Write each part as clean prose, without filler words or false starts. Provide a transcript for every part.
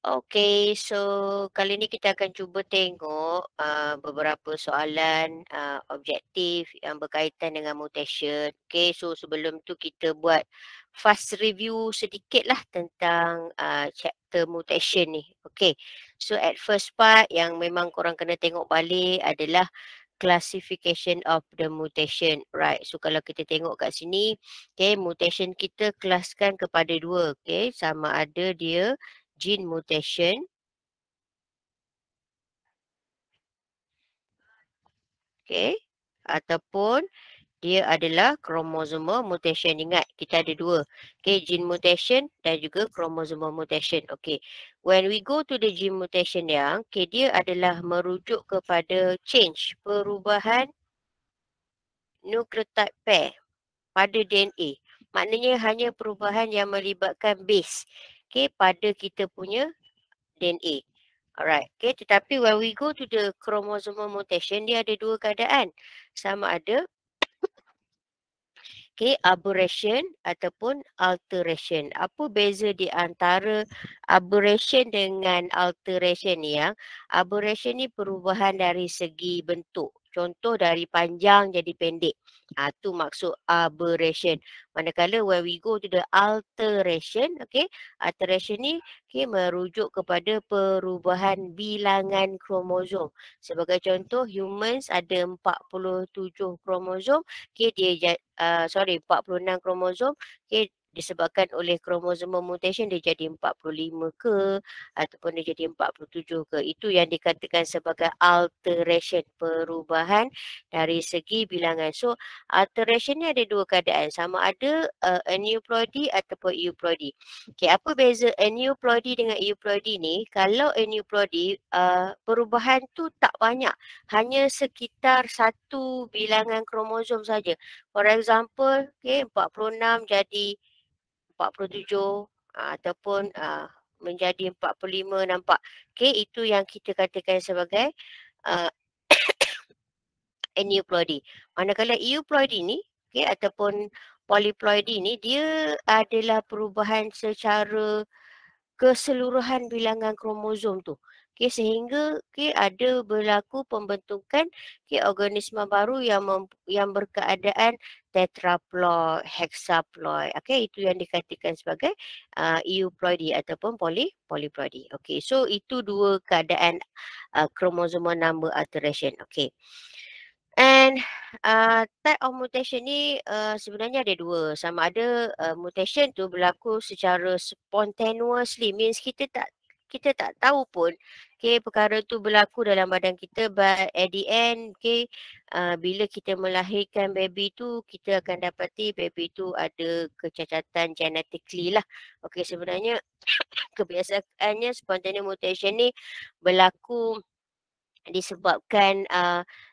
Okay, so kali ni kita akan cuba tengok beberapa soalan objektif yang berkaitan dengan mutation. Okay, so sebelum tu kita buat fast review sedikit lah tentang chapter mutation ni. Okay, so at first part yang memang korang kena tengok balik adalah classification of the mutation. Right, so kalau kita tengok kat sini, okay, mutation kita kelaskan kepada dua. Okay, sama ada dia gene mutation, okay, ataupun dia adalah chromosomal mutation. Ingat, kita ada dua. Okay, gene mutation dan juga chromosomal mutation. Okay, when we go to the gene mutation yang, okay, dia adalah merujuk kepada change, perubahan nucleotide pair pada DNA. Maknanya hanya perubahan yang melibatkan base, okay, pada kita punya DNA. Alright, okay, tetapi when we go to the chromosomal mutation, dia ada dua keadaan. Sama ada, okay, aberration ataupun alteration. Apa beza di antara aberration dengan alteration ni ya? Aberration ni perubahan dari segi bentuk. Contoh dari panjang jadi pendek. Tu maksud aberration. Manakala when we go to the alteration, okay, alteration ni okay, merujuk kepada perubahan bilangan kromosom. Sebagai contoh, humans ada 47 kromosom. Okay, 46 kromosom. Okay, disebabkan oleh kromosom mutation dia jadi 45 ke ataupun dia jadi 47 ke. Itu yang dikatakan sebagai alteration, perubahan dari segi bilangan. So, alteration ni ada dua keadaan. Sama ada aneuploidy ataupun euploidy. Okay, apa beza aneuploidy dengan euploidy ni? Kalau aneuploidy, perubahan tu tak banyak. Hanya sekitar satu bilangan kromosom saja. For example, okay, 46 jadi 47 ataupun menjadi 45, nampak. Okay, itu yang kita katakan sebagai uh, aneuploidy. Manakala euploidy ni, okay, ataupun polyploidy ni, dia adalah perubahan secara keseluruhan bilangan kromosom tu. Okay, sehingga okay, ada berlaku pembentukan okay, organisma baru yang berkeadaan tetraploid, hexaploid. Okay, itu yang dikatakan sebagai euploidy ataupun polyploidy. Okay, so itu dua keadaan chromosomal number alteration. Okay. And type of mutation ni sebenarnya ada dua. Sama ada mutation tu berlaku secara spontaneously, means kita tak tahu pun okay, perkara tu berlaku dalam badan kita, but at the end okay, bila kita melahirkan baby tu, kita akan dapati baby tu ada kecacatan genetically lah. Okay, sebenarnya kebiasaannya spontaneous mutation ni berlaku disebabkan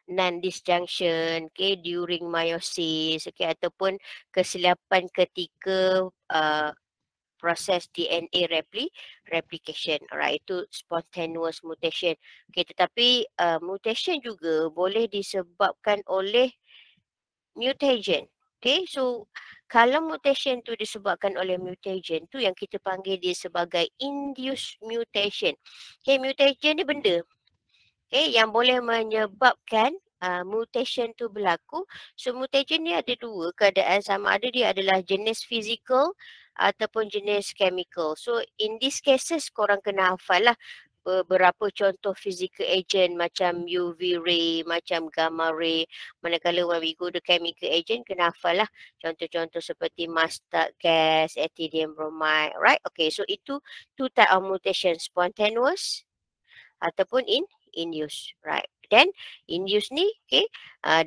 non-disjunction okay, during meiosis okay, ataupun kesilapan ketika proses DNA replication. Alright, itu spontaneous mutation. Okay, tetapi mutation juga boleh disebabkan oleh mutation. Okay, so kalau mutation tu disebabkan oleh mutation tu yang kita panggil dia sebagai induced mutation. Okay, mutation ni benda yang boleh menyebabkan mutation tu berlaku. So mutation ni ada dua keadaan, sama ada dia adalah jenis fizikal ataupun jenis chemical. So in these cases korang kena hafal lah beberapa contoh physical agent macam UV ray, macam gamma ray. Manakala when we go to chemical agent, kena hafal lah contoh-contoh seperti mustard gas, ethidium bromide, right? Okay, so itu two type of mutation, spontaneous ataupun in use, right? Then in use ni okay,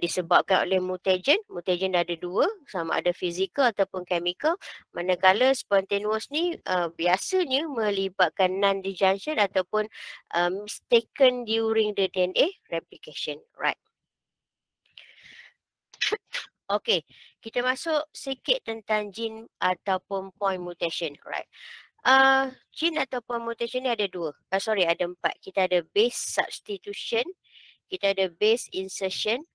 disebabkan oleh mutagen. Mutagen ada dua, sama ada fizikal ataupun chemical. Manakala spontaneous ni biasanya melibatkan non-disjunction ataupun mistaken during the DNA replication, right? Okay, kita masuk sikit tentang gene ataupun point mutation, right? Gene ataupun mutation ni ada dua. Ada empat. Kita ada base substitution, kita ada base insertion,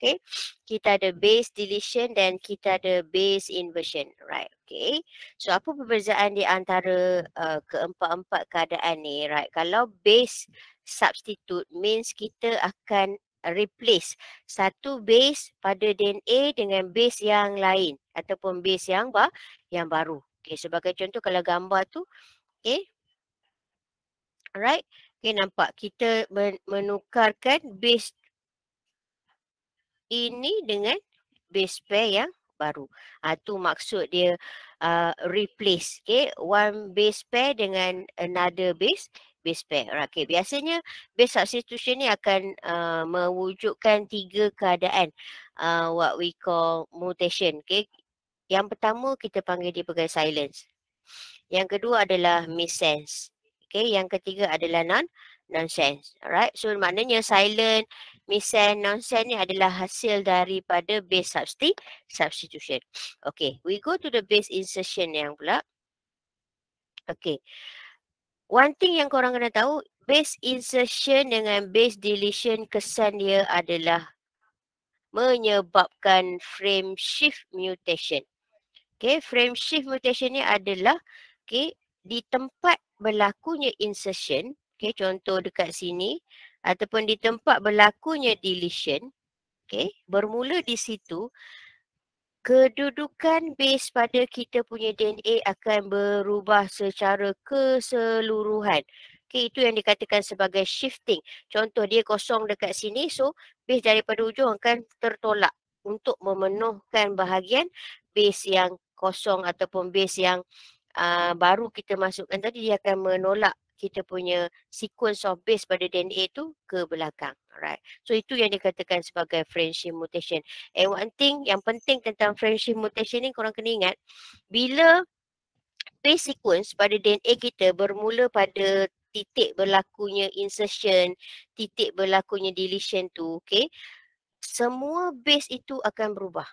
Okay. Kita ada base deletion dan kita ada base inversion. Right. Okay. So apa perbezaan di antara keempat-empat keadaan ni? Right. Kalau base substitute means kita akan replace satu base pada DNA dengan base yang lain ataupun base yang baru. Okay. Sebagai contoh kalau gambar tu, okay. Alright. Okay, nampak kita menukarkan base ini dengan base pair yang baru. Tu maksud dia replace. Okay, one base pair dengan another base pair. Okay, biasanya base substitution ni akan mewujudkan 3 keadaan what we call mutation. Okay, yang pertama kita panggil dia sebagai silence. Yang kedua adalah missense. Okay, yang ketiga adalah nonsense. Alright, so maknanya silent, missense, nonsense ni adalah hasil daripada base substitution. Okay, we go to the base insertion yang pula. Okay, one thing yang korang kena tahu, base insertion dengan base deletion kesan dia adalah menyebabkan frame shift mutation. Okay, frame shift mutation ni adalah okay, di tempat berlakunya insertion, okay, contoh dekat sini, ataupun di tempat berlakunya deletion, okay, bermula di situ, kedudukan base pada kita punya DNA akan berubah secara keseluruhan. Okay, itu yang dikatakan sebagai shifting. Contoh dia kosong dekat sini, so base daripada ujung akan tertolak untuk memenuhkan bahagian base yang kosong ataupun base yang baru kita masukkan tadi, dia akan menolak kita punya sequence of base pada DNA tu ke belakang. Alright. So itu yang dikatakan sebagai frame shift mutation. And one thing yang penting tentang frame shift mutation ni korang kena ingat, bila base sequence pada DNA kita bermula pada titik berlakunya insertion, titik berlakunya deletion tu, okay, semua base itu akan berubah.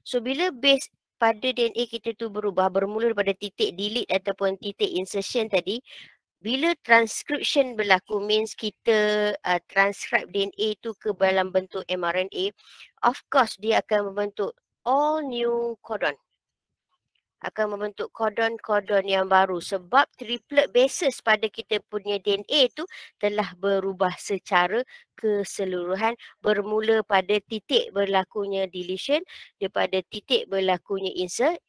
So bila base pada DNA kita tu berubah, bermula pada titik delete ataupun titik insertion tadi, bila transcription berlaku means kita transcribe DNA tu ke dalam bentuk mRNA, of course dia akan membentuk all new codon. Akan membentuk kodon-kodon yang baru sebab triplet bases pada kita punya DNA tu telah berubah secara keseluruhan bermula pada titik berlakunya deletion daripada titik berlakunya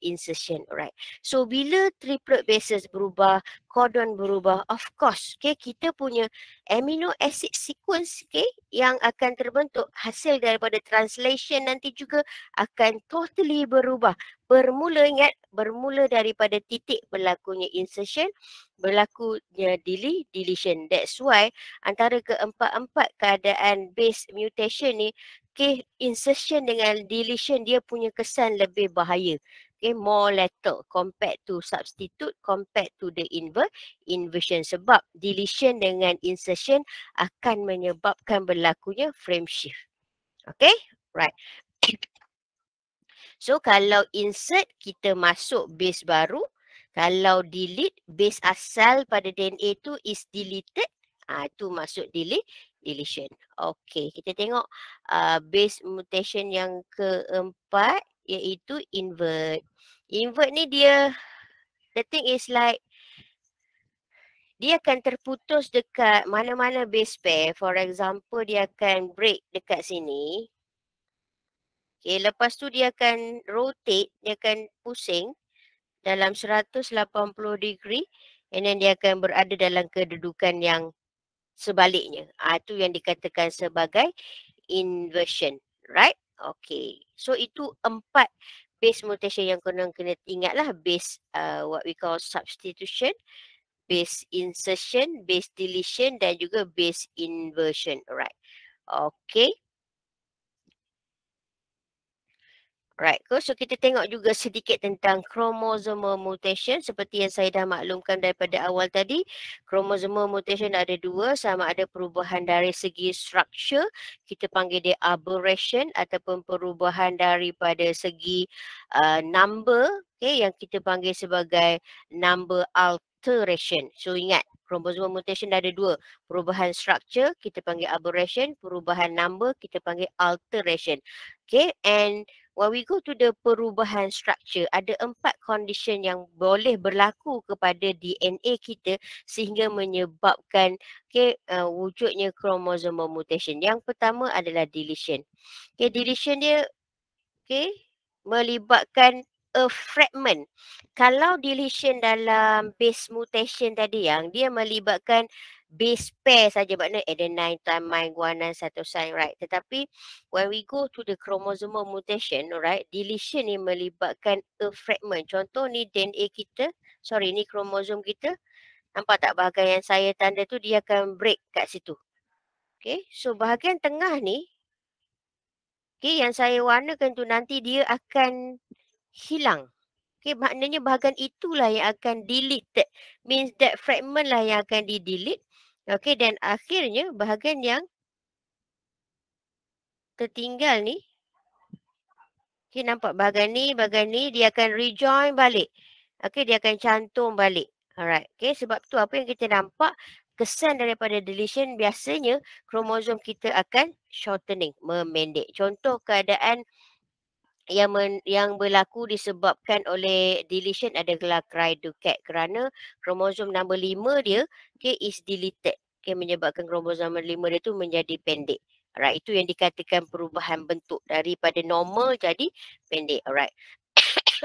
insertion. Alright. So bila triplet bases berubah, kodon berubah, of course, okay, kita punya amino acid sequence, okay, yang akan terbentuk hasil daripada translation nanti juga akan totally berubah. Bermula daripada titik berlakunya insertion, berlakunya deletion. That's why antara keempat-empat keadaan base mutation ni, okay, insertion dengan deletion dia punya kesan lebih bahaya. Okay, more lethal compared to substitute, compared to the inversion. Sebab deletion dengan insertion akan menyebabkan berlakunya frame shift. Okay, right. So kalau insert kita masuk base baru, kalau delete base asal pada DNA tu is deleted, tu masuk deletion. Okay, kita tengok base mutation yang keempat iaitu invert. Invert ni dia, the thing is like dia akan terputus dekat mana-mana base pair. For example, dia akan break dekat sini. Okay, lepas tu dia akan rotate, dia akan pusing dalam 180 degree and then dia akan berada dalam kedudukan yang sebaliknya. Itu yang dikatakan sebagai inversion. Right? Okay. So itu 4 base mutation yang kena ingatlah. Base what we call substitution, base insertion, base deletion dan juga base inversion. Alright. Okay. Right, so kita tengok juga sedikit tentang chromosomal mutation seperti yang saya dah maklumkan daripada awal tadi. Chromosomal mutation ada 2, sama ada perubahan dari segi structure, kita panggil dia aberration, ataupun perubahan daripada segi number, okay, yang kita panggil sebagai number alteration. So ingat, chromosomal mutation dah ada dua. Perubahan structure, kita panggil aberration. Perubahan number, kita panggil alteration. Okay, and when we go to the perubahan structure, ada 4 condition yang boleh berlaku kepada DNA kita sehingga menyebabkan wujudnya chromosomal mutation. Yang pertama adalah deletion. Okay, deletion dia melibatkan a fragment. Kalau deletion dalam base mutation tadi yang dia melibatkan base pair saja, maknanya adenine, thymine, guanine, cytosine, right? Tetapi when we go to the chromosomal mutation, alright, deletion ni melibatkan a fragment. Contoh ni DNA kita, ni kromosom kita. Nampak tak bahagian yang saya tanda tu dia akan break kat situ. Okay, so bahagian tengah ni, yang saya warnakan tu nanti dia akan hilang. Okay, maknanya bahagian itulah yang akan delete. Means that fragment lah yang akan di-delete. Okay, dan akhirnya bahagian yang tertinggal ni, okay, nampak bahagian ni dia akan rejoin balik. Okay, dia akan cantum balik. Alright, okay, sebab tu apa yang kita nampak, kesan daripada deletion biasanya kromosom kita akan shortening, memendek. Contoh keadaan yang berlaku disebabkan oleh deletion adalah Cry-Ducat kerana kromosom nombor 5 dia is deleted. Menyebabkan kromosom nombor 5 dia tu menjadi pendek. Alright, itu yang dikatakan perubahan bentuk daripada normal jadi pendek. Alright.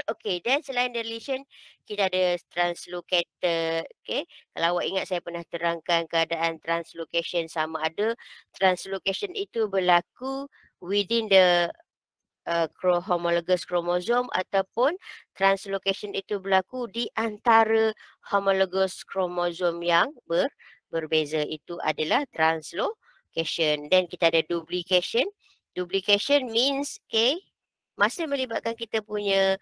Okay, dan selain deletion, kita ada translocated. Okay, kalau awak ingat saya pernah terangkan keadaan translocation, sama ada translocation itu berlaku within the homologous chromosome ataupun translocation itu berlaku di antara homologous chromosome yang berbeza. Itu adalah translocation. Dan kita ada duplication. Duplication means masih melibatkan kita punya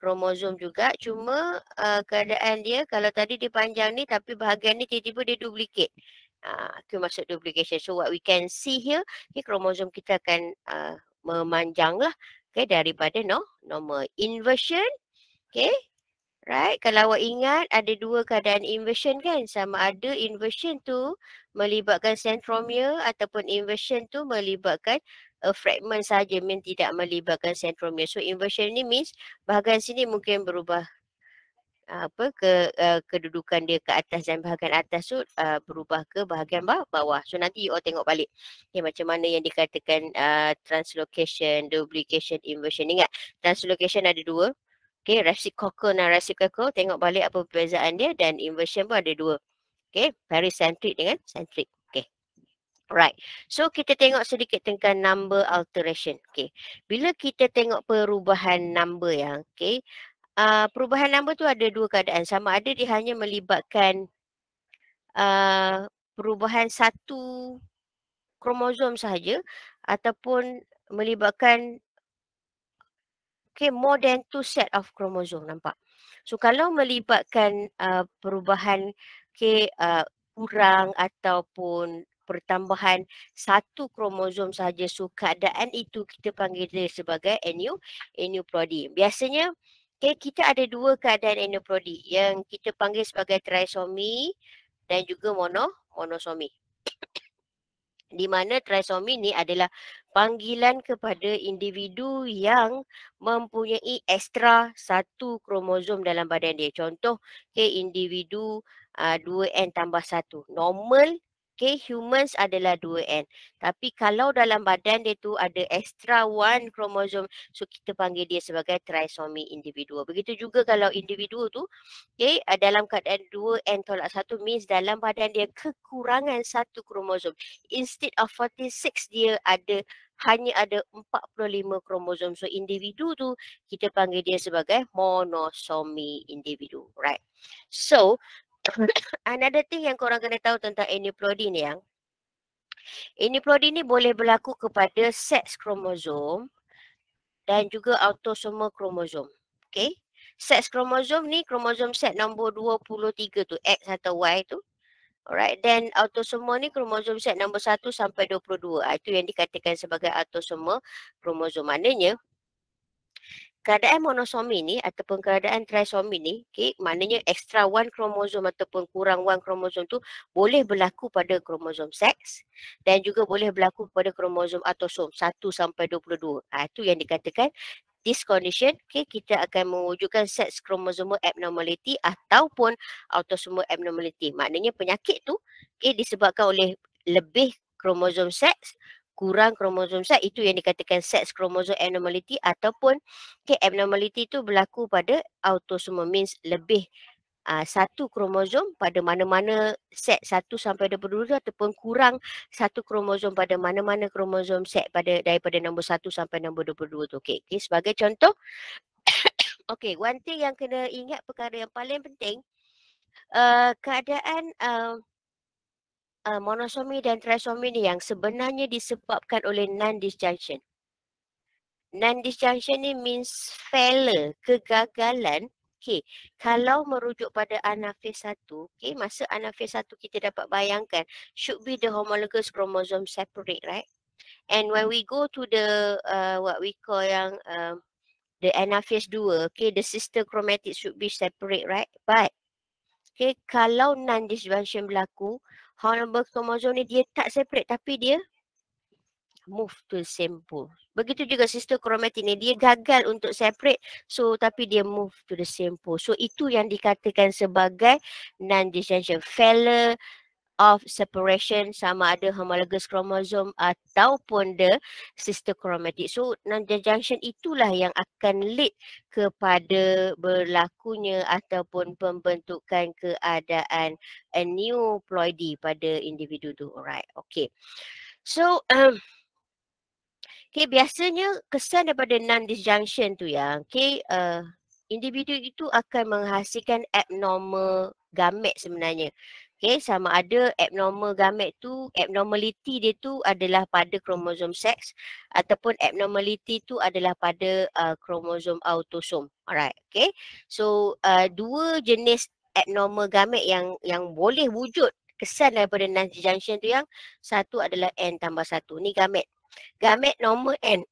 kromosom juga, cuma keadaan dia kalau tadi dia panjang ni tapi bahagian ni tiba-tiba dia duplicate. Itu maksud duplication. So what we can see here, kromosom kita akan memanjang lah daripada normal. Inversion, right? Kalau awak ingat ada dua keadaan inversion kan, sama ada inversion tu melibatkan centromere ataupun inversion tu melibatkan fragment saja, mean tidak melibatkan centromere. So inversion ni means bahagian sini mungkin berubah kedudukan dia ke atas dan bahagian atas tu berubah ke bahagian bawah. So nanti you all tengok balik macam mana yang dikatakan translocation, duplication, inversion. Ingat, translocation ada dua. Reciprocal dan reciprocal, tengok balik apa perbezaan dia, dan inversion pun ada dua. Pericentric dengan centric. Right. So kita tengok sedikit tentang number alteration. Bila kita tengok perubahan number yang perubahan number tu ada dua keadaan. Sama ada dia hanya melibatkan perubahan satu kromosom sahaja ataupun melibatkan more than 2 set of chromosome. Nampak? So kalau melibatkan perubahan kurang ataupun pertambahan satu kromosom sahaja, so keadaan itu kita panggil dia sebagai aneuploidy. Biasanya kita ada dua keadaan aneuploidy yang kita panggil sebagai trisomi dan juga monosomi. Di mana trisomi ni adalah panggilan kepada individu yang mempunyai ekstra satu kromosom dalam badan dia. Contoh, individu 2N tambah 1. Normal, humans adalah 2N. Tapi kalau dalam badan dia tu ada extra 1 kromosom, so kita panggil dia sebagai trisomi individu. Begitu juga kalau individu tu dalam keadaan 2N tolak 1 means dalam badan dia kekurangan satu kromosom. Instead of 46, dia hanya ada 45 kromosom. So individu tu kita panggil dia sebagai monosomi individu. Right. So another thing yang korang kena tahu tentang aneuploidy ni yang aneuploidy ni boleh berlaku kepada seks kromosom dan juga autosomal kromosom. Seks kromosom ni kromosom set nombor 23 tu, X atau Y tu. Alright, then autosomal ni kromosom set nombor 1 sampai 22. Itu yang dikatakan sebagai autosomal kromosom. Maknanya keadaan monosomi ni ataupun keadaan trisomi ni, okay, maknanya extra one kromosom ataupun kurang one kromosom tu boleh berlaku pada kromosom seks dan juga boleh berlaku pada kromosom autosom 1 sampai 22. Itu yang dikatakan this condition, okay, kita akan mewujudkan sex chromosomal abnormality ataupun autosomal abnormality. Maknanya penyakit tu, okay, disebabkan oleh lebih kromosom seks, kurang kromosom seks, itu yang dikatakan sex chromosome abnormality ataupun okay, abnormality tu berlaku pada autosomal, means lebih satu kromosom pada mana-mana set 1 sampai 22 ataupun kurang satu kromosom pada mana-mana kromosom set pada daripada nombor 1 sampai nombor 22 tu. Okey, okay, sebagai contoh, okey, one thing yang kena ingat, perkara yang paling penting, keadaan monosomi dan trisomi ni yang sebenarnya disebabkan oleh non-disjunction. Non-disjunction ni means failure, kegagalan. Okay, kalau merujuk pada anafase 1, okay, masa anafase 1 kita dapat bayangkan should be the homologous chromosome separate, right? And when we go to the what we call yang the anaphase 2, okay, the sister chromatid should be separate, right? But okay, kalau non-disjunction berlaku, homologous chromosome ni dia tak separate tapi dia move to the same pole. Begitu juga sister chromatid ni, dia gagal untuk separate, so tapi dia move to the same pole. So itu yang dikatakan sebagai non-disjunction, failure of separation, sama ada homologous chromosome ataupun the sister chromatid. So non-disjunction itulah yang akan lead kepada berlakunya ataupun pembentukan keadaan aneuploidy pada individu tu. Alright, okay. So okay, biasanya kesan daripada non-disjunction tu yang, okay, individu itu akan menghasilkan abnormal gamet sebenarnya. Okay, sama ada abnormal gamet tu, abnormality dia tu adalah pada kromosom seks ataupun abnormality tu adalah pada kromosom autosom. Alright, okay. So, dua jenis abnormal gamet yang boleh wujud kesan daripada non-disjunction tu yang satu adalah N tambah 1. Ni gamet. Gamet normal N.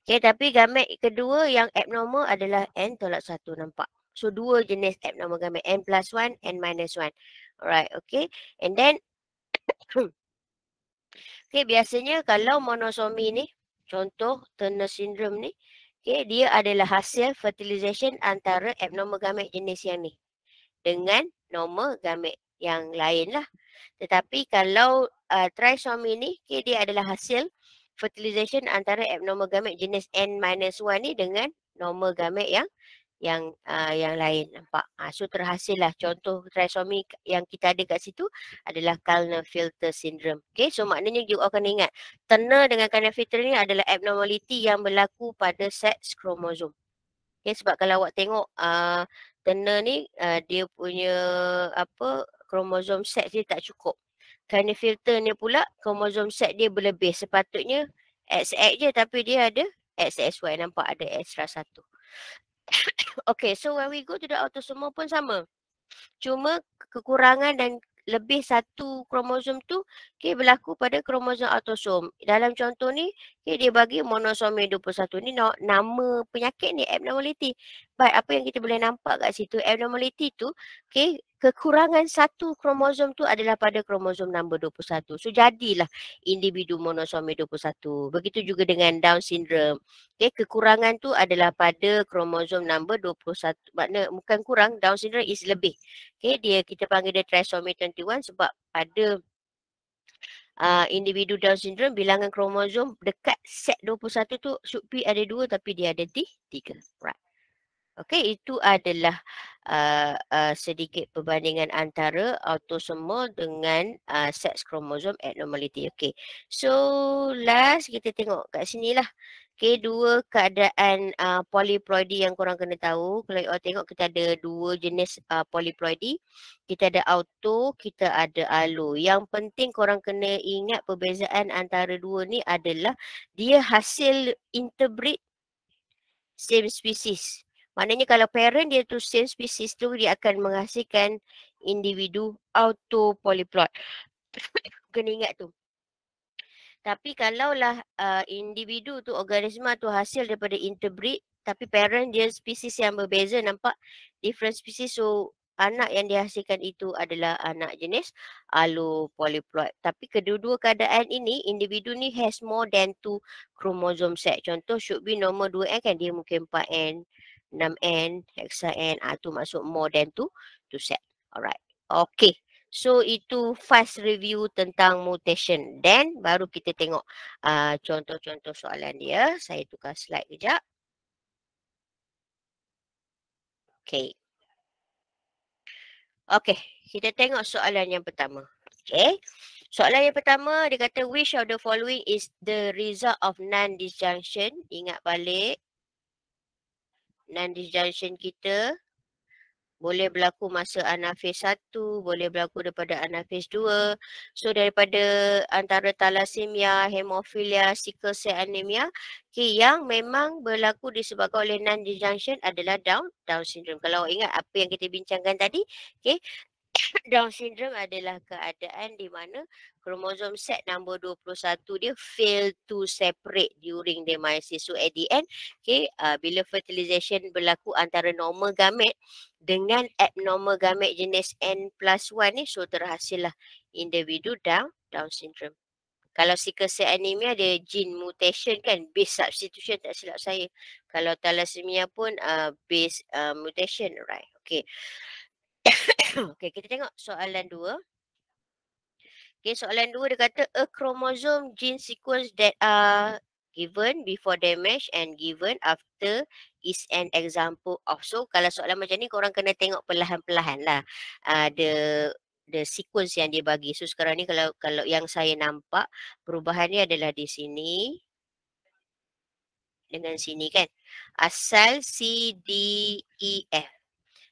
Okay, tapi gamet kedua yang abnormal adalah N tolak 1, nampak? So, dua jenis abnormal gamet, N plus 1, N minus 1. Alright, okay. And then, okay, biasanya kalau monosomi ni, contoh Turner syndrome ni, okay, dia adalah hasil fertilization antara abnormal gamet jenis yang ni dengan normal gamet yang lain lah. Tetapi kalau trisomy ni, okay, dia adalah hasil fertilization antara abnormal gamet jenis N-1 ni dengan normal gamet yang lain, nampak? So terhasil lah contoh trisomy yang kita ada kat situ adalah Klinefelter syndrome. Okay, so maknanya you akan ingat Turner dengan Klinefelter ni adalah abnormality yang berlaku pada sex kromosom. Okay, sebab kalau awak tengok Turner ni dia punya kromosom seks dia tak cukup. Klinefelter ni pula kromosom seks dia berlebih. Sepatutnya XX je tapi dia ada XXY, nampak ada extra 1. Okay, so when we go to the autosomal pun sama. Cuma kekurangan dan lebih satu kromosom tu, okay, berlaku pada kromosom autosom. Dalam contoh ni, okay, dia bagi monosomi 21 ni nama penyakit ni abnormality. But apa yang kita boleh nampak kat situ, abnormality tu, okay, kekurangan satu kromosom tu adalah pada kromosom nombor 21. So jadilah individu monosomi 21. Begitu juga dengan Down syndrome. Okay, kekurangan tu adalah pada kromosom nombor 21. Makna bukan kurang, Down syndrome is lebih. Okay, kita panggil dia trisomy 21 sebab pada individu Down syndrome bilangan kromosom dekat set 21 tu should be ada 2 tapi dia ada 3. Right. Okay, itu adalah sedikit perbandingan antara autosomal dengan sex chromosome abnormality. Okay, so last kita tengok kat sini lah. Okay, dua keadaan polyploidy yang korang kena tahu. Kalau korang tengok kita ada dua jenis polyploidy. Kita ada auto, kita ada allo. Yang penting korang kena ingat perbezaan antara dua ni adalah dia hasil interbreed same species. Maknanya kalau parent dia tu same species tu, dia akan menghasilkan individu auto polyploid. Kena ingat tu. Tapi kalaulah individu tu, organisma tu hasil daripada interbreed, tapi parent dia spesies yang berbeza, nampak different species. So anak yang dihasilkan itu adalah anak jenis allopolyploid. Tapi kedua-dua keadaan ini, individu ni has more than 2 chromosome set. Contoh should be nombor 2N kan, dia mungkin 4N, 6N, hexa-N. Tu masuk more than 2 set. Alright. Okay. So itu fast review tentang mutation. Then baru kita tengok contoh-contoh soalan dia. Saya tukar slide kejap. Okay. Okay, kita tengok soalan yang pertama. Okay. Soalan yang pertama dia kata which of the following is the result of non-disjunction? Ingat balik. Non-disjunction kita boleh berlaku masa anafase 1, boleh berlaku daripada anafase 2. So daripada antara thalassemia, hemofilia, sickle cell anemia, okay, yang memang berlaku disebabkan oleh non-disjunction adalah Down syndrome. Kalau ingat apa yang kita bincangkan tadi, okay, Down syndrome adalah keadaan di mana kromosom set nombor 21 dia fail to separate during the meiosis. So at the end, okay, bila fertilization berlaku antara normal gamet dengan abnormal gamet jenis N+1 ni, so terhasillah individu Down syndrome. Kalau sickle cell anemia dia gene mutation kan, base substitution tak silap saya. Kalau thalassemia pun base mutation, right? Okay. Okay, kita tengok soalan 2. Okay, soalan 2 dia kata a chromosome gene sequence that are given before damage and given after is an example of. So kalau soalan macam ni korang kena tengok perlahan-perlahan lah the sequence yang dia bagi. So sekarang ni kalau yang saya nampak perubahan ni adalah di sini dengan sini kan. Asal C, D, E, F.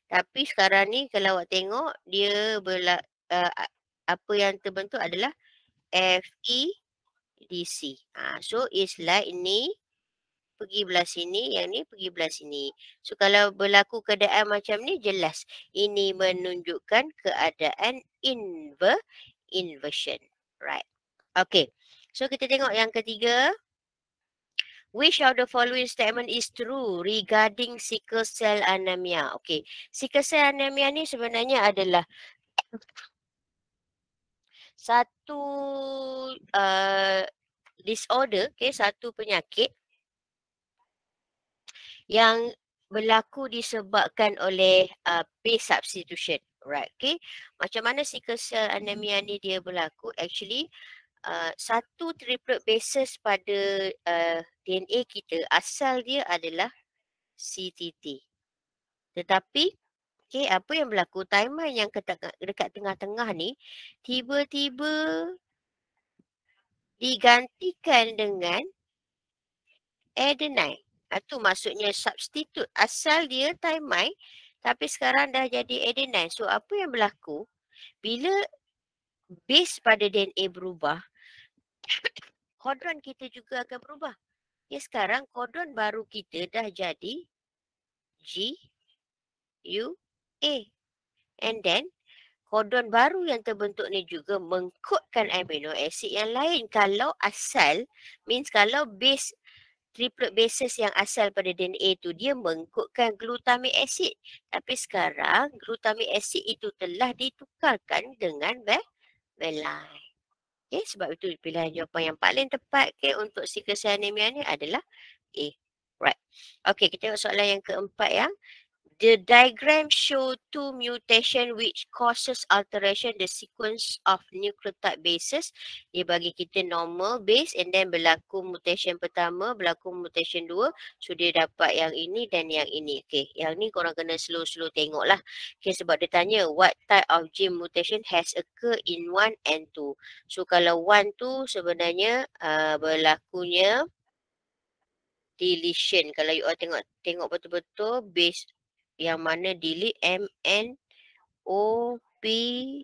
Tapi sekarang ni kalau awak tengok dia apa yang terbentuk adalah F, E, D, C. So it's like ni pergi belah sini, yang ni pergi belah sini. So kalau berlaku keadaan macam ni jelas ini menunjukkan keadaan inversion. Right. Okay. So kita tengok yang ketiga. Which of the following statement is true regarding sickle cell anemia? Okay. Sickle cell anemia ni sebenarnya adalah satu disorder, okay, satu penyakit yang berlaku disebabkan oleh base substitution. Right, okay. Macam mana sickle cell anemia ni dia berlaku? Actually, satu triplet bases pada DNA kita asal dia adalah CTT. Tetapi, okay, apa yang berlaku? Timer yang dekat tengah-tengah ni tiba-tiba digantikan dengan adenine. Itu maksudnya substitute. Asal dia thymine tapi sekarang dah jadi adenine. So apa yang berlaku? Bila base pada DNA berubah, kodon kita juga akan berubah. Ya, sekarang kodon baru kita dah jadi G, U, A. And then kodon baru yang terbentuk ni juga mengkodkan amino acid yang lain. Kalau asal, means kalau base triplet bases yang asal pada DNA tu dia mengkodkan glutamic acid. Tapi sekarang glutamic acid itu telah ditukarkan dengan valine. Okay, sebab itu pilihan jawapan yang paling tepat untuk sickle cell anemia ni adalah A. Right. Okay, kita tengok soalan yang keempat yang the diagram show two mutation which causes alteration the sequence of nucleotide bases. Dia bagi kita normal base and then berlaku mutation pertama, berlaku mutation 2. So dia dapat yang ini dan yang ini. Okay, yang ni korang kena slow-slow tengok lah. Okay, sebab dia tanya what type of gene mutation has occurred in 1 and 2. So kalau 1 tu sebenarnya berlakunya deletion. Kalau you all tengok betul-betul base yang mana delete M, N, O, P,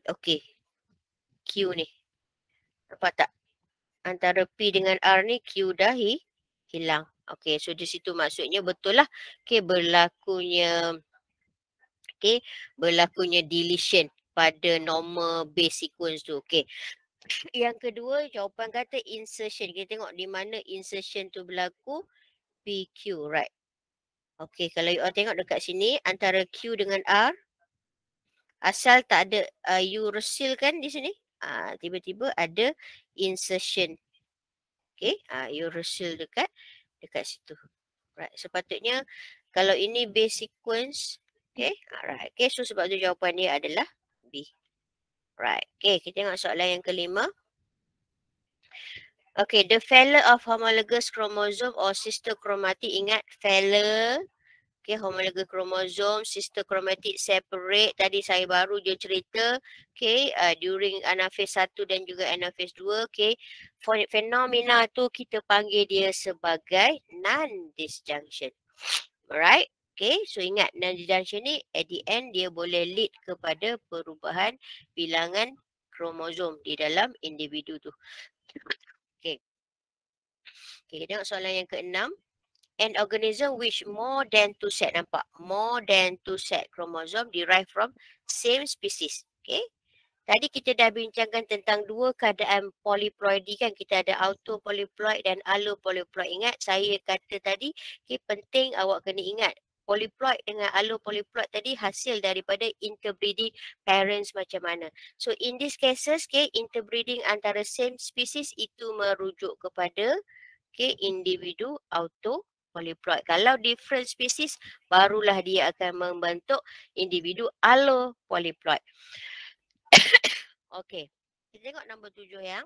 okay. Q ni. Nampak tak? Antara P dengan R ni Q dah hilang. Okay, so di situ maksudnya betul lah. Okay, berlakunya deletion pada normal base sequence tu. Okay. Yang kedua, jawapan kata insertion. Kita tengok di mana insertion tu berlaku. PQ, right? Okey, kalau you all tengok dekat sini, antara Q dengan R, asal tak ada uracil kan di sini. Tiba-tiba ada insertion. Okey, uracil dekat situ. Right, sepatutnya kalau ini base sequence, okay, alright. Okay, so sebab tu jawapan dia adalah B. Right, okay, kita tengok soalan yang kelima. Okay, the failure of homologous chromosome or sister chromatic, ingat failure, okay, homologous chromosome, sister chromatic separate, tadi saya baru je cerita, okay, during anaphase 1 dan juga anaphase 2, okay, fenomena tu kita panggil dia sebagai non-disjunction. Alright. Okay, so ingat non-disjunction ni at the end dia boleh lead kepada perubahan bilangan kromosom di dalam individu tu. Okay. Okay, tengok soalan yang keenam. An organism which more than 2 set, nampak? More than 2 set chromosome derived from same species. Okay. Tadi kita dah bincangkan tentang dua keadaan polyploidy kan. Kita ada autopolyploid dan allopolyploid. Ingat saya kata tadi, okay, penting awak kena ingat. Polyploid dengan allopolyploid tadi hasil daripada interbreeding parents macam mana. So in these cases, okay, interbreeding antara same species itu merujuk kepada, okay, individu autopolyploid. Kalau different species, barulah dia akan membentuk individu allopolyploid. Okey. Kita tengok nombor 7 yang.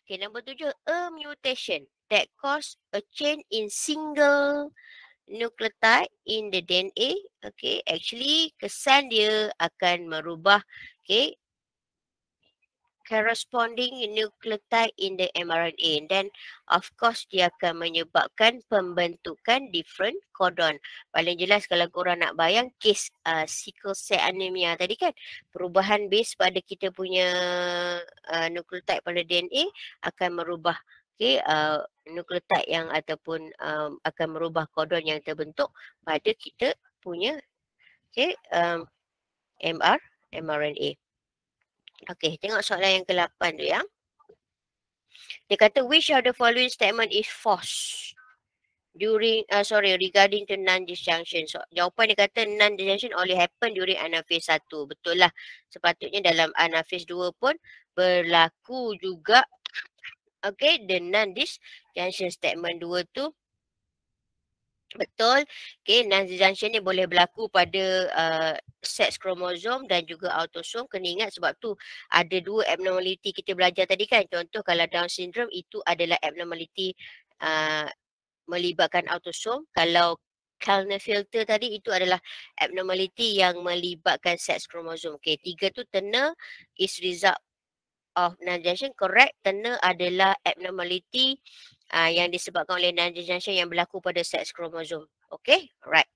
Okay, nombor 7, a mutation that cause a change in single nucleotide in the DNA. Okay, actually kesan dia akan merubah, okay, corresponding nucleotide in the mRNA, dan of course dia akan menyebabkan pembentukan different codon. Paling jelas kalau korang nak bayang kes sickle cell anemia tadi kan, perubahan base pada kita punya nucleotide pada DNA akan merubah, okay, nucleotide yang ataupun akan merubah codon yang terbentuk pada kita punya, okay, mRNA. Okey, tengok soalan yang ke-8 tu ya. Dia kata which of the following statement is false during regarding to non-disjunction. So, jawapan dia kata non-disjunction only happen during anaphase 1. Betul lah. Sepatutnya dalam anaphase 2 pun berlaku juga. Okay, the non-disjunction statement 2 tu betul. Okay, non-disjunction ni boleh berlaku pada sex kromosom dan juga autosom. Kena ingat sebab tu ada dua abnormality kita belajar tadi kan. Contoh kalau Down syndrome itu adalah abnormality melibatkan autosom. Kalau Klinefelter tadi itu adalah abnormality yang melibatkan sex kromosom. Okay, tiga tu tena is result of non-disjunction, correct. Tena adalah abnormality yang disebabkan oleh non-disjunction yang berlaku pada sex kromosom. Okay, right.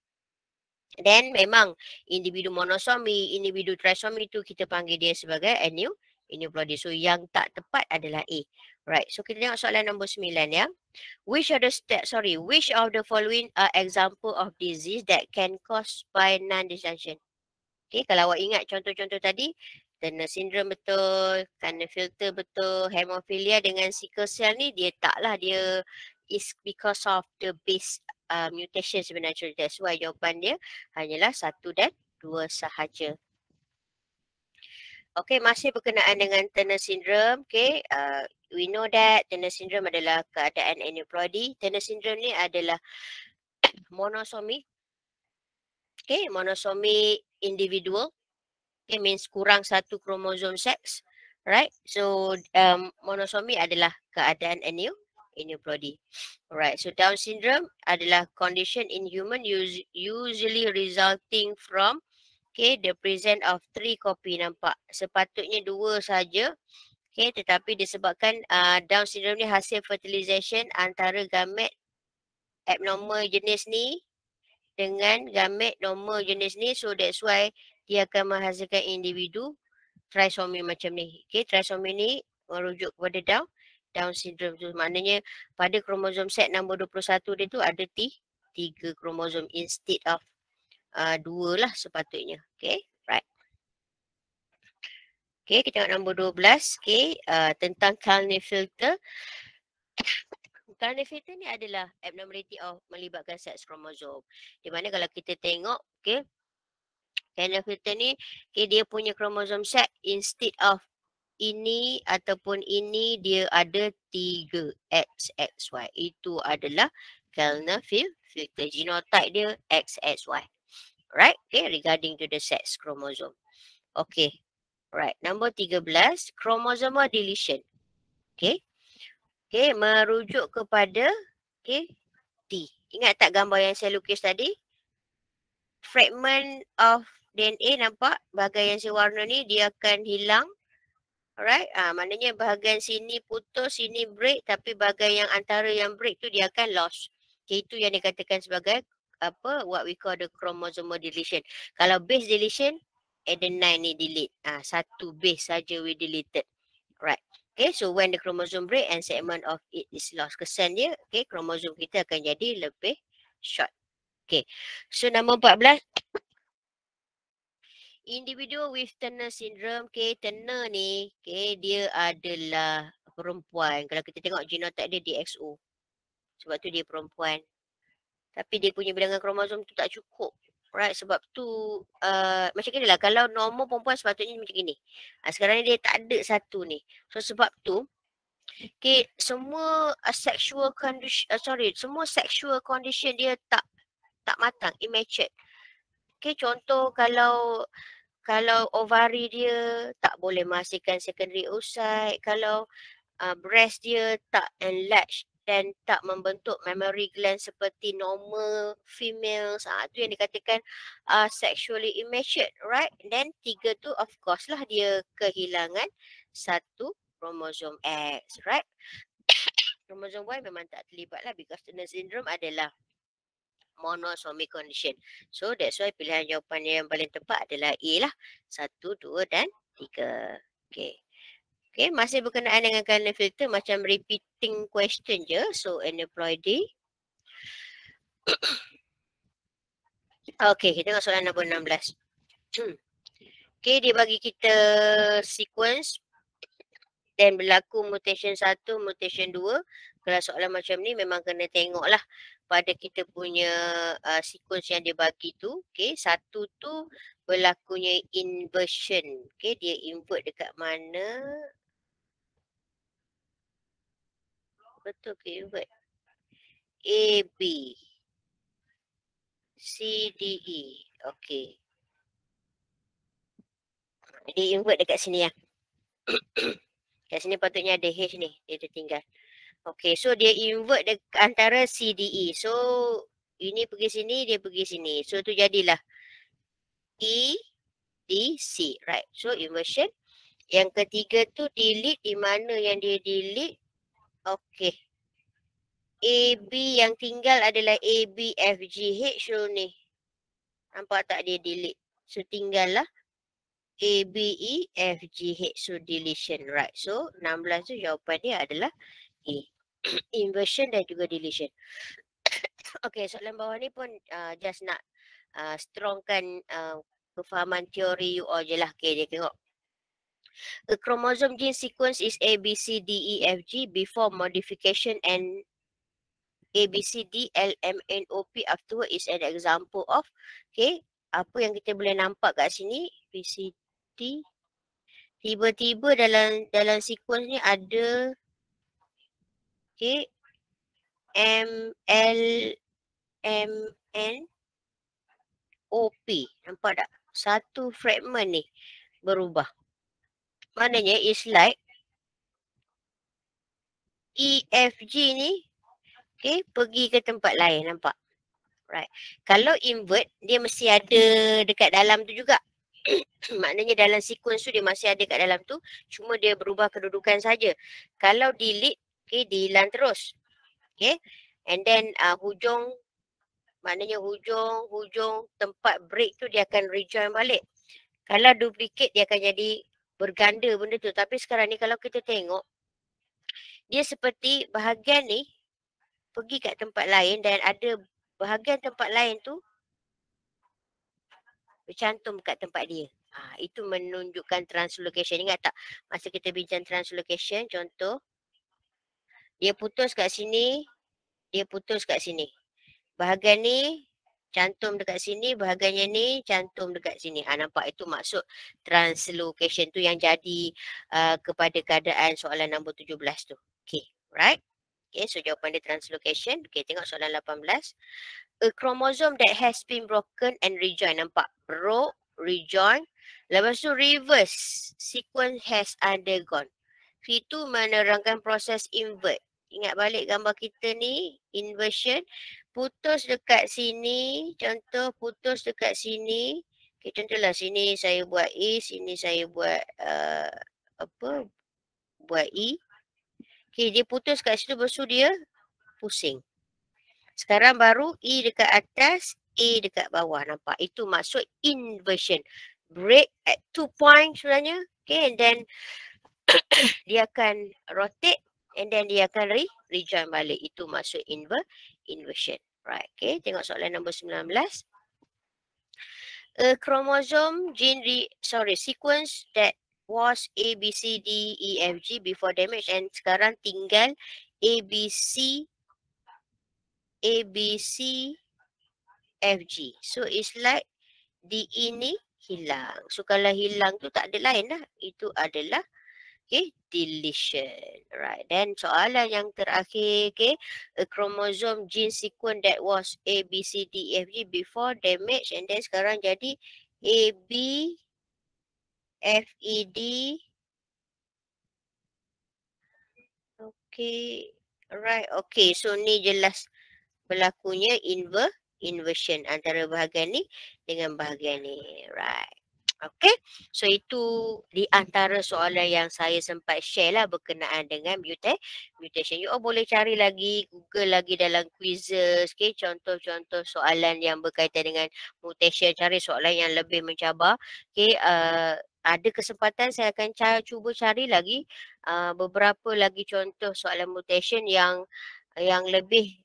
Then memang individu monosomi, individu trisomi tu kita panggil dia sebagai aneuploidy. So yang tak tepat adalah A. Right. So kita tengok soalan nombor 9 ya. Which of the following are example of disease that can cause by non-disjunction? Okay, kalau awak ingat contoh-contoh tadi, Turner syndrome betul, Klinefelter betul, hemophilia dengan sickle cell ni dia taklah, dia is because of the base mutation sebenarnya. That's why jawapan dia hanyalah 1 dan 2 sahaja. Okay, masih berkenaan dengan Turner syndrome. Okay, we know that Turner syndrome adalah keadaan aneuploidy. Turner syndrome ni adalah monosomi. Okay, monosomi individual. Okay, means kurang satu kromosom seks, right? So monosomi adalah keadaan aneuploidy. Alright, so Down syndrome adalah condition in human usually resulting from, okay, the presence of 3 copy. Nampak sepatutnya 2 saja, okay, tetapi disebabkan Down syndrome ni hasil fertilization antara gamet abnormal jenis ni dengan gamet normal jenis ni, so that's why dia akan menghasilkan individu trisomi macam ni. Okay, trisomi ni merujuk kepada Down syndrome tu. Maknanya pada kromosom set nombor 21 dia tu ada 3 kromosom instead of 2 lah sepatutnya. Okay, right. Okay, kita tengok nombor 12. Okay, tentang Klinefelter. Klinefelter ni adalah abnormality of melibatkan seks kromosom. Di mana kalau kita tengok, okay, Klinefelter ni, okay, dia punya kromosom set instead of ini ataupun ini dia ada 3 XXY. Itu adalah Klinefelter. Genotype dia XXY. Right? Okay, regarding to the sex chromosome. Okay. Right. Nombor 13, chromosomal deletion. Okay. Okay, merujuk kepada okay, T. Ingat tak gambar yang saya lukis tadi? Fragment of DNA nampak bahagian yang saya warna ni dia akan hilang. Alright, maknanya bahagian sini putus, sini break, tapi bahagian yang antara yang break tu dia akan lost. Okay, itu yang dikatakan sebagai apa, what we call the chromosomal deletion. Kalau base deletion, adenine ni delete. Satu base saja we deleted. Right. Okay, so when the chromosome break and segment of it is lost, kesan dia, okay, chromosome kita akan jadi lebih short. Okay, so nombor 14, individual with Turner syndrome. Okay, Turner ni, okay, dia adalah perempuan. Kalau kita tengok genotype dia DXO. Sebab tu dia perempuan. Tapi dia punya bilangan kromosom tu tak cukup. Right, sebab tu macam ni lah. Kalau normal perempuan sepatutnya macam ni. Sekarang ni dia tak ada satu ni. So sebab tu, okay, semua sexual condition, semua sexual condition dia tak matang, immature. Okay, contoh kalau ovari dia tak boleh menghasilkan secondary oocyte, kalau breast dia tak enlarge dan tak membentuk mammary gland seperti normal females, tu yang dikatakan sexually immature, right? Then 3 tu of course lah dia kehilangan satu kromosom X, right? Kromosom Y memang tak terlibat lah because Turner syndrome adalah monosomy condition. So that's why pilihan jawapan yang paling tepat adalah A lah. 1, 2 dan 3. Okay. Okay, masih berkenaan dengan Klinefelter, macam repeating question je. So aneuploidy. Okay, kita tengok soalan nombor 16. Okay, dia bagi kita sequence dan berlaku mutation 1, mutation 2. Kalau soalan macam ni memang kena tengok lah pada kita punya sequence yang dia bagi tu. Okay, satu tu berlakunya inversion. Okay, dia invert dekat mana? Betul ke invert? A, B, C, D, E. Okay. Dia invert dekat sini ya. Kat sini patutnya ada H ni. Dia tertinggal. Okay, so dia invert antara C, D, E. So, ini pergi sini, dia pergi sini. So, tu jadilah E, D, C. Right. So, inversion. Yang ketiga tu delete. Di mana yang dia delete? Okay. A, B yang tinggal adalah A, B, F, G, H. So, ni. Nampak tak dia delete? So, tinggal lah A, B, E, F, G, H. So, deletion. Right. So, 16 tu jawapan dia adalah A. Inversion dan juga deletion. Okay, soalan bawah ni pun just nak strongkan kefahaman teori you all je lah. Okay, dia tengok. A chromosome gene sequence is A, B, C, D, E, F, G before modification and A, B, C, D, L, M, N, O, P afterward is an example of, okay, apa yang kita boleh nampak kat sini, B, C, D, tiba-tiba dalam sequence ni ada, okay, M, L, M, N, O, P. Nampak tak? Satu fragment ni berubah. Maknanya is like E, F, G ni, okay, pergi ke tempat lain, nampak? Right. Kalau invert, dia mesti ada dekat dalam tu juga. Maknanya dalam sequence tu dia masih ada kat dalam tu, cuma dia berubah kedudukan saja. Kalau delete, okay, dia hilang terus. Okay. And then hujung, maknanya hujung tempat break tu dia akan rejoin balik. Kalau duplicate dia akan jadi berganda benda tu. Tapi sekarang ni kalau kita tengok, dia seperti bahagian ni pergi kat tempat lain dan ada bahagian tempat lain tu bercantum kat tempat dia. Itu menunjukkan translocation. Ingat tak masa kita bincang translocation, contoh dia putus kat sini, dia putus kat sini. Bahagian ni cantum dekat sini, bahagian yang ni cantum dekat sini. Nampak itu maksud translocation tu yang jadi kepada keadaan soalan nombor 17 tu. Okay, right? Okay, so jawapan dia translocation. Okay, tengok soalan 18. A chromosome that has been broken and rejoined. Nampak? Broke, rejoin. Lepas tu reverse. Sequence has undergone. Itu menerangkan proses invert. Ingat balik gambar kita ni, inversion. Putus dekat sini, contoh putus dekat sini. Okay, contohlah sini saya buat A, sini saya buat buat E. Okay, dia putus kat situ, lepas tu dia pusing. Sekarang baru E dekat atas, A dekat bawah. Nampak? Itu maksud inversion. Break at 2 points sebenarnya. Okay, and then dia akan rotate and then dia akan rejoin balik. Itu maksud inversion. Right. Okay, tengok soalan nombor 19. A chromosome sequence that was A, B, C, D, E, F, G before damage and sekarang tinggal A, B, C, F, G. So it's like D ini hilang. So kalau hilang tu tak ada lain dah. Itu adalah deletion. Right. Then soalan yang terakhir, a chromosome gene sequence that was A, B, C, D, F, G before damage and then sekarang jadi A, B, F, E, D. Okay. Right. Okay. So ni jelas berlakunya inversion antara bahagian ni dengan bahagian ni. Right. Okay. So itu di antara soalan yang saya sempat share lah berkenaan dengan mutation. You all boleh cari lagi, Google lagi dalam quizzes. Okay. Contoh-contoh soalan yang berkaitan dengan mutation. Cari soalan yang lebih mencabar. Okay. Ada kesempatan saya akan cuba cari lagi beberapa lagi contoh soalan mutation yang lebih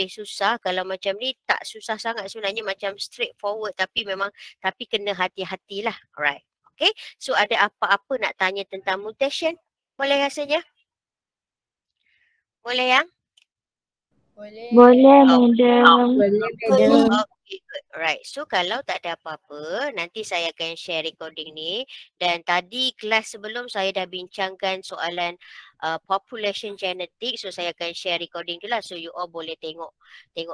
susah. Kalau macam ni tak susah sangat sebenarnya, macam straightforward tapi kena hati-hatilah. Alright. Okay. So ada apa-apa nak tanya tentang mutation? Boleh rasanya? Boleh yang? Boleh, madam. Okay, good. Alright. So kalau tak ada apa-apa, nanti saya akan share recording ni. Dan tadi kelas sebelum saya dah bincangkan soalan population genetic. So saya akan share recording tu lah. So you all boleh tengok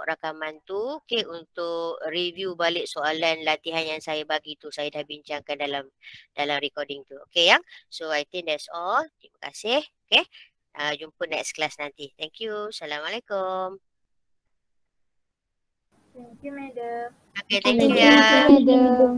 rakaman tu. Okay, untuk review balik soalan latihan yang saya bagi tu. Saya dah bincangkan dalam recording tu. Okay yang? So I think that's all. Terima kasih. Okay. Jumpa next class nanti. Thank you. Assalamualaikum. Thank you, madam. Okay, thank you ya. Madam.